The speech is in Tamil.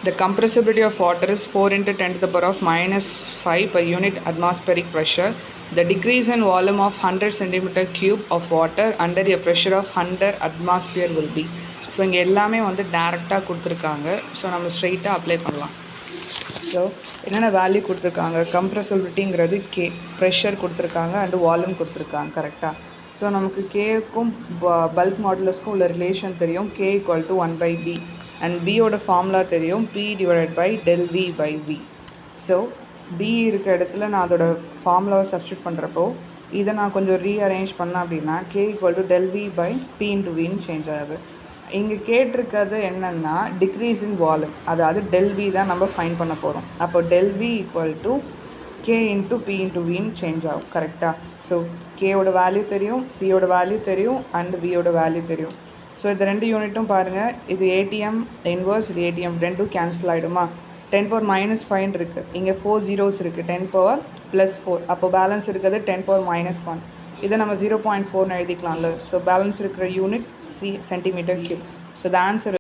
The compressibility of water is 4 into 10 to the power of minus 5 per unit atmospheric pressure. The decrease in volume of 100 centimeter cube of water under a pressure of 100 atmosphere will be. So இங்கே எல்லாமே வந்து டேரெக்டாக கொடுத்துருக்காங்க. ஸோ நம்ம ஸ்ட்ரெயிட்டாக அப்ளை பண்ணலாம். ஸோ என்னென்ன வேல்யூ கொடுத்துருக்காங்க, கம்ப்ரெசபிலிட்டிங்கிறது கே, ப்ரெஷர் கொடுத்துருக்காங்க அண்டு வால்யூம் கொடுத்துருக்காங்க கரெக்டாக. ஸோ நமக்கு கேக்கும் பல்க் மாடுலஸ்க்கும் உள்ள ரிலேஷன் தெரியும், K equal to 1/b and பியோட ஃபார்முலா தெரியும், p divided by del V by V. So P இருக்க இடத்துல நான் அதோட ஃபார்முலாவை சப்ஸ்டியூட் பண்ணுறப்போ இதை நான் கொஞ்சம் ரீஅரேஞ்ச் பண்ணேன் அப்படின்னா K equal to del V by P into வின்னு சேஞ்ச் ஆகுது. இங்கே கேட்டிருக்கிறது என்னென்னா டிக்ரீஸ் இன் வால்யூம், அதாவது டெல் வி தான் நம்ம ஃபைன் பண்ண போகிறோம். அப்போ del V equal to K into P into வின்னு சேஞ்ச் ஆகும் கரெக்டாக. ஸோ கேயோட வேல்யூ தெரியும், பியோட வேல்யூ தெரியும் அண்ட் வியோட வேல்யூ தெரியும். ஸோ இது ரெண்டு யூனிட்டும் பாருங்கள், இது ஏடிஎம் இன்வர்ஸ், இது ஏடிஎம், ரெண்டும் கேன்சல் ஆகிடுமா. 10 power minus 5 இருக்குது, இங்கே 4 zeros இருக்குது, 10 power plus 4, அப்போ பேலன்ஸ் இருக்கிறது 10 power minus 1. இதை நம்ம 0.4 எழுதிக்கலாம்ல. ஸோ பேலன்ஸ் இருக்கிற unit centimetre cube. So the answer